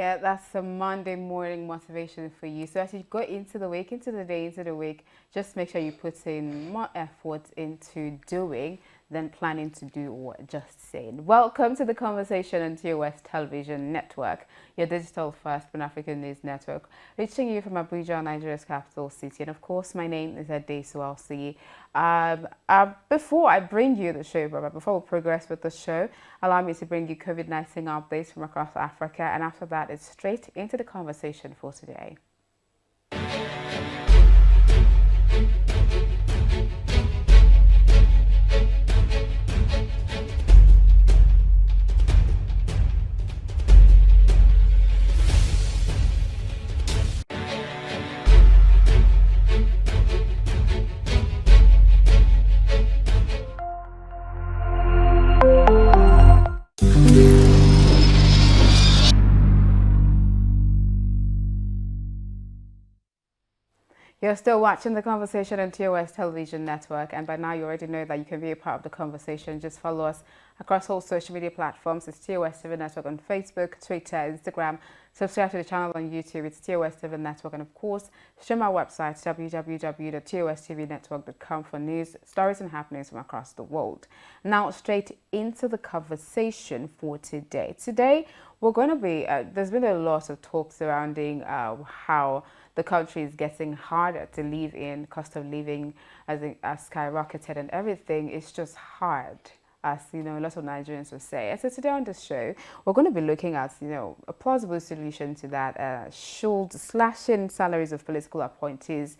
Yeah, that's a Monday morning motivation for you. So as you go into the week, into the week, just make sure you put in more effort into doing than planning to do or just saying. Welcome to the conversation on TOS Television Network, your digital first Pan-African news network, reaching you from Abuja, Nigeria's capital city. And of course, my name is Adesu Alsi. Before I bring you the show, Barbara, before we progress with the show, allow me to bring you COVID-19 updates from across Africa. And after that, it's straight into the conversation for today. You're still watching the conversation on TOS Television Network, and by now you already know that you can be a part of the conversation. Just follow us across all social media platforms. It's TOSTV Network on Facebook, Twitter, Instagram. Subscribe to the channel on YouTube. It's TOSTV Network, and of course, stream our website www.tostvnetwork.com for news, stories, and happenings from across the world. Now, straight into the conversation for today. Today, we're going to be. There's been a lot of talk surrounding how the country is getting harder to live in, cost of living has skyrocketed, and everything is just hard, as you know, a lot of Nigerians will say. And so today on this show, we're going to be looking at, a plausible solution to that. Should slashing salaries of political appointees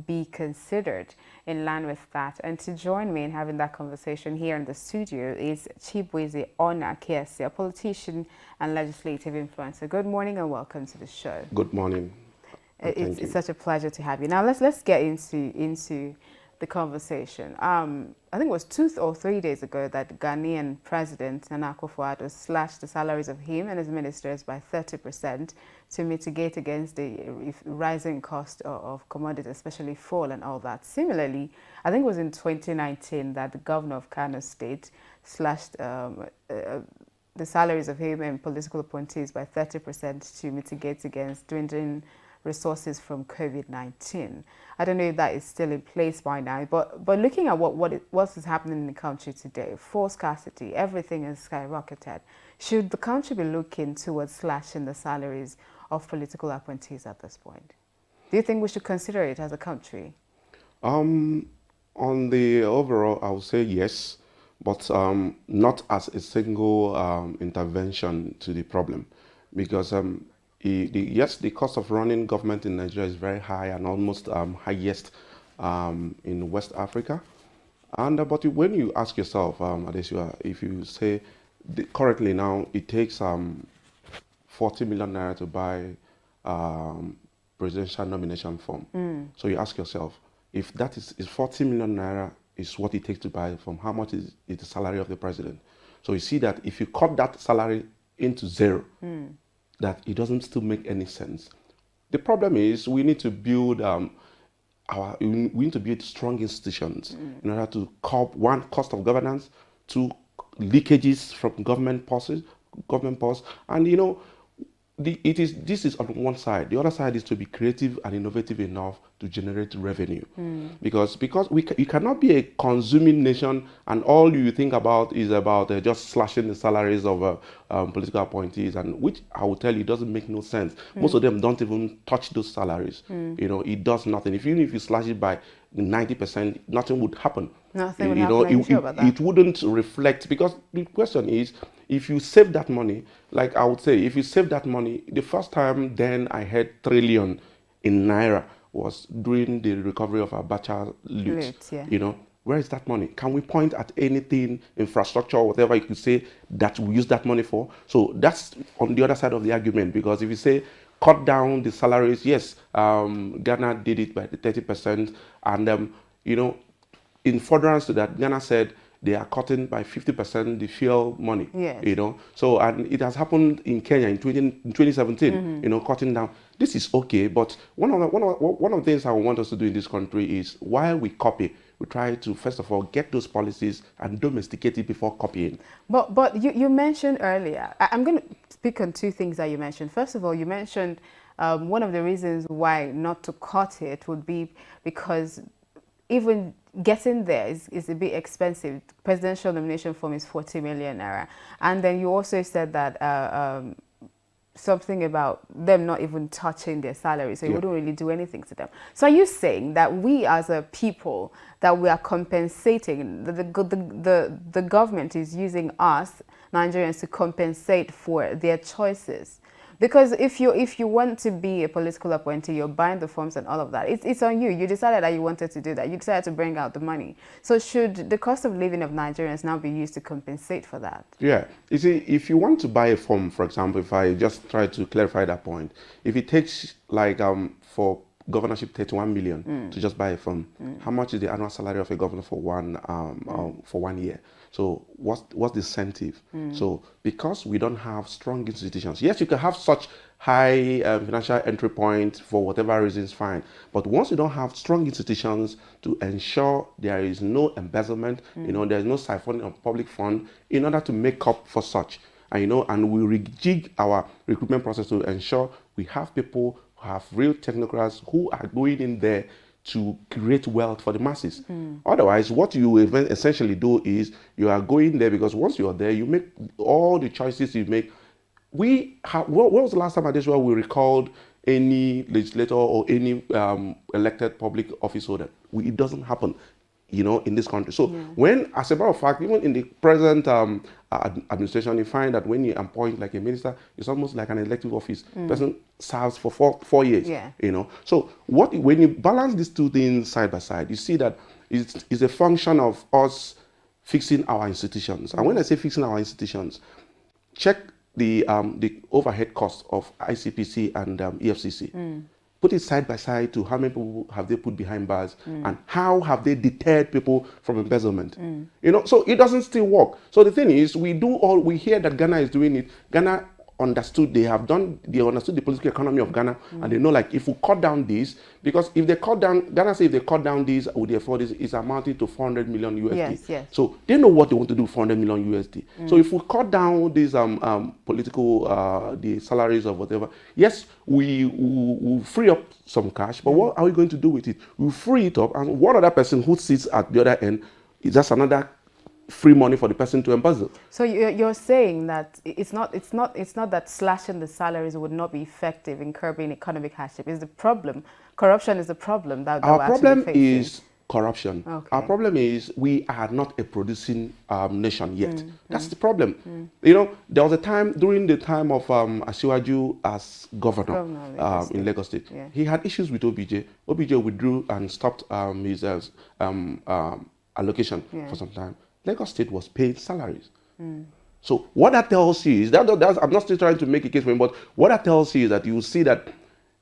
be considered in line with that? And to join me in having that conversation here in the studio is Chibweze Ona Kiesi, a politician and legislative influencer. Good morning and welcome to the show. Good morning. It's such a pleasure to have you. Now let's get into the conversation. I think it was 2 or 3 days ago that Ghanaian President Nana Akufo-Addo slashed the salaries of him and his ministers by 30% to mitigate against the rising cost of commodities, especially fuel and all that. Similarly, I think it was in 2019 that the governor of Kano State slashed the salaries of him and political appointees by 30% to mitigate against dwindling resources from COVID-19. I don't know if that is still in place by now, but looking at what is happening in the country today, fuel scarcity, everything is skyrocketed. Should the country be looking towards slashing the salaries of political appointees at this point? Do you think we should consider it as a country? On the overall, I would say yes, but not as a single intervention to the problem, because yes, the cost of running government in Nigeria is very high and almost highest in West Africa. And but when you ask yourself, Adesua, if you say currently now it takes 40 million naira to buy presidential nomination form. So you ask yourself, if that is 40 million naira is what it takes to buy the form, how much is the salary of the president? So you see that if you cut that salary into zero, that it doesn't still make any sense. The problem is we need to build we need to build strong institutions in order to curb, one, cost of governance, two, leakages from government purses, and this is on one side. The other side is to be creative and innovative enough to generate revenue, because you cannot be a consuming nation and all you think about is about just slashing the salaries of political appointees, and which I will tell you doesn't make no sense. Most of them don't even touch those salaries. It does nothing. Even if you slash it by 90%, nothing would happen. Nothing would happen. Are you sure about that? It wouldn't reflect, because the question is, if you save that money, like I would say, if you save that money, the first time then I heard trillion in naira was during the recovery of Abacha loot. Yeah. Where is that money? Can we point at anything, infrastructure, whatever you could say that we use that money for? So that's on the other side of the argument, because if you say cut down the salaries, yes, Ghana did it by the 30%, and in furtherance to that, Ghana said they are cutting by 50% the fuel money. Yes. So, and it has happened in Kenya in 2017. Cutting down. This is okay, but one of the things I want us to do in this country is, while we copy, we try to, first of all, get those policies and domesticate it before copying. But you mentioned earlier, I'm going to speak on two things that you mentioned. First of all, you mentioned one of the reasons why not to cut it would be because even getting there is a bit expensive. Presidential nomination form is 40 million naira. And then you also said that something about them not even touching their salary, so you wouldn't really do anything to them. So are you saying that we as a people, that we are compensating, the government is using us, Nigerians, to compensate for their choices? Because if you want to be a political appointee, you're buying the forms and all of that. It's on you. You decided that you wanted to do that. You decided to bring out the money. So should the cost of living of Nigerians now be used to compensate for that? Yeah. You see, if you want to buy a form, for example, if I just try to clarify that point, if it takes like for governorship 31 million to just buy a form, how much is the annual salary of a governor for one year? So what's the incentive? So because we don't have strong institutions, yes, you can have such high financial entry point for whatever reasons, fine. But once you don't have strong institutions to ensure there is no embezzlement, there is no siphoning of public fund in order to make up for such, and we rejig our recruitment process to ensure we have people who have real technocrats who are going in there to create wealth for the masses. Otherwise, what you essentially do is you are going there because once you are there, you make all the choices you make. When was the last time at this where we recalled any legislator or any elected public office holder? It doesn't happen, in this country. So when, as a matter of fact, even in the present administration, you find that when you appoint like a minister, it's almost like an elective office. Person serves for four years. So when you balance these two things side by side, you see that it's a function of us fixing our institutions. And when I say fixing our institutions, check the overhead cost of ICPC and EFCC. Put it side by side to how many people have they put behind bars and how have they deterred people from embezzlement. So it doesn't still work. So the thing is, we hear that Ghana is doing it. Ghana understood, they understood the political economy of Ghana, and they know, like, if we cut down this, because if they cut down, Ghana say if they cut down this, would they afford this, it's amounting to 400 million USD. Yes. So they know what they want to do, 400 million USD. So if we cut down these political, the salaries or whatever, yes, we free up some cash, but what are we going to do with it? We free it up, and one other person who sits at the other end is just another free money for the person to embezzle. So you're saying that it's not that slashing the salaries would not be effective in curbing economic hardship. Is the problem corruption? Is the problem that our problem is corruption. Okay. Our problem is we are not a producing nation yet. That's the problem. There was a time during the time of Asiwaju as governor in Lagos State. Yeah. He had issues with OBJ. OBJ withdrew and stopped his allocation for some time. Lagos State was paying salaries. So what that tells you is I'm not still trying to make a case for him, but what that tells you is that you will see that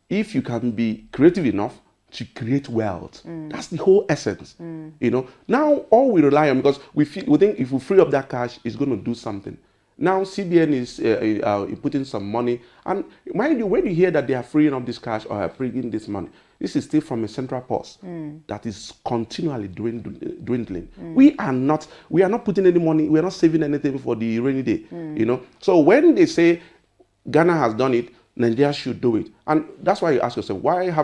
if you can be creative enough to create wealth, that's the whole essence. Now all we rely on, because we think if we free up that cash, it's going to do something. Now CBN is putting some money, and mind you, when you hear that they are freeing up this cash or are freeing this money, this is still from a central purse that is continually dwindling. We are not putting any money, we are not saving anything for the rainy day. So when they say Ghana has done it, Nigeria should do it. And that's why you ask yourself, why is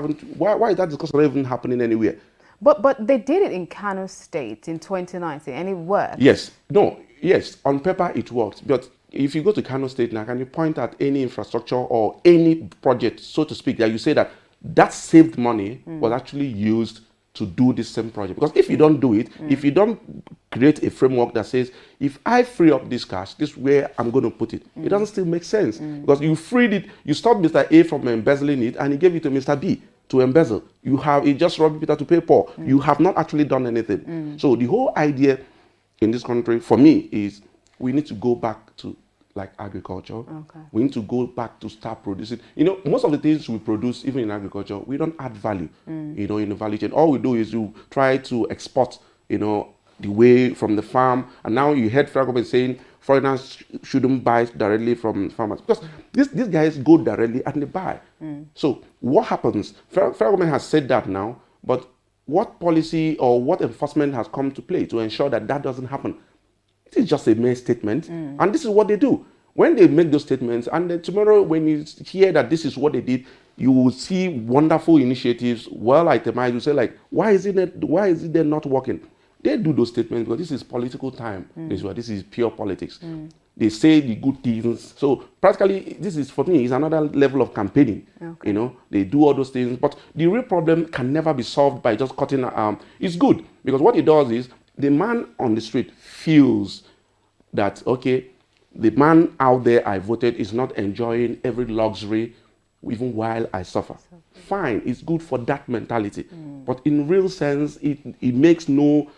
that discussion not even happening anywhere? But they did it in Kano State in 2019 and it worked. Yes, on paper it works. But if you go to Kano State now, can you point at any infrastructure or any project, so to speak, that you say that saved money was actually used to do this same project? Because if you don't do it, if you don't create a framework that says, if I free up this cash, this is where I'm going to put it, it doesn't still make sense. Because you freed it, you stopped Mr. A from embezzling it, and he gave it to Mr. B to embezzle. He just robbed Peter to pay Paul. You have not actually done anything. So the whole idea in this country, for me, is we need to go back to agriculture. Okay. We need to go back to start producing. Most of the things we produce, even in agriculture, we don't add value, in the value chain. All we do is you try to export, the way from the farm. And now you heard federal government saying foreigners shouldn't buy directly from farmers. Because these guys go directly and they buy. So what happens? Federal government has said that now, but what policy or what enforcement has come to play to ensure that that doesn't happen? It is just a mere statement, and this is what they do. When they make those statements, and then tomorrow when you hear that this is what they did, you will see wonderful initiatives, well itemized. You say like, why is it they're not working? They do those statements because this is political time. This is pure politics. They say the good things. So practically, this is for me is another level of campaigning. Okay. You know, they do all those things, but the real problem can never be solved by just cutting. It's good because what it does is the man on the street feels that okay, the man out there I voted is not enjoying every luxury, even while I suffer. Fine, it's good for that mentality, but in real sense, it makes no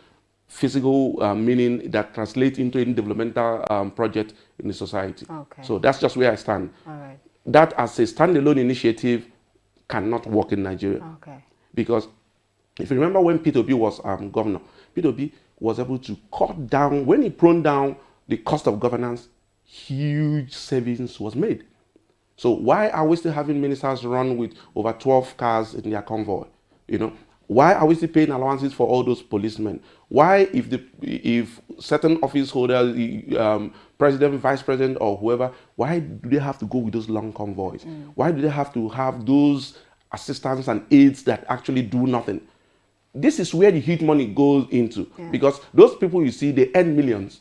physical meaning that translates into any developmental project in the society. Okay. So that's just where I stand. All right. That as a standalone initiative cannot work in Nigeria. Okay. Because if you remember when Peter Obi was governor, Peter Obi was able to cut down, when he pruned down the cost of governance, huge savings was made. So why are we still having ministers run with over 12 cars in their convoy? You know, why are we still paying allowances for all those policemen? Why, if certain office holders, president, vice president, or whoever, why do they have to go with those long convoys? Why do they have to have those assistants and aides that actually do nothing? This is where the huge money goes into, because those people you see, they earn millions.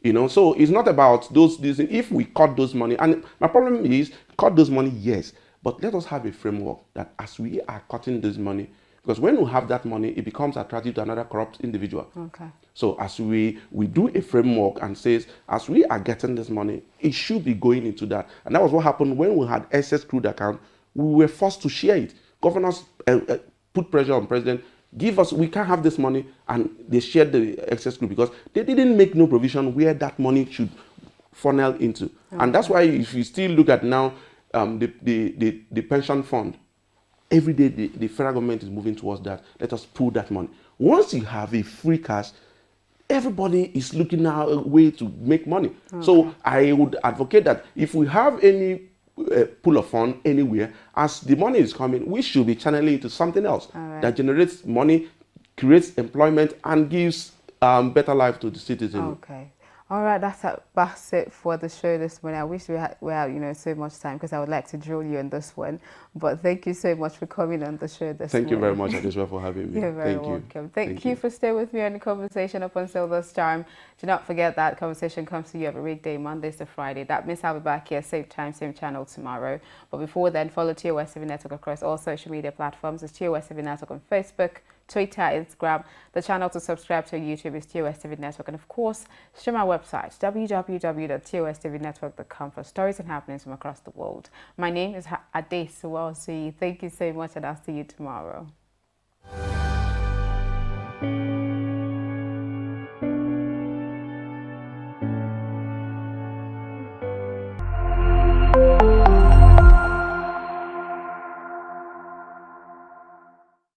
You know, so it's not about those. If we cut those money, and my problem is cut those money, yes, but let us have a framework that as we are cutting this money, because when we have that money, it becomes attractive to another corrupt individual. Okay. So as we do a framework and says, as we are getting this money, it should be going into that. And that was what happened when we had excess crude account. We were forced to share it. Governors put pressure on president. Give us, we can't have this money, and they shared the excess crude because they didn't make no provision where that money should funnel into. Okay. And that's why if you still look at now the pension fund, every day the federal government is moving towards that. Let us pull that money. Once you have a free cash, everybody is looking at a way to make money. Okay. So I would advocate that if we have any pool of fund anywhere, as the money is coming, we should be channeling into something else that generates money, creates employment, and gives better life to the citizen. Okay. All right, that's it for the show this morning. I wish we had so much time because I would like to drill you on this one. But thank you so much for coming on the show this morning. Thank you very much, Adeswa, for having me. You're very welcome. Thank you for staying with me on the conversation up until this time. Do not forget that conversation comes to you every weekday, Mondays to Friday. That means I'll be back here, same time, same channel tomorrow. But before then, follow TOSTV Network across all social media platforms. It's TOSTV Network on Facebook, Twitter, Instagram. The channel to subscribe to YouTube is TOSTV Network. And of course, stream our website, www.tostvnetwork.com, for stories and happenings from across the world. My name is Adeswa. Thank you so much, and I'll see you tomorrow.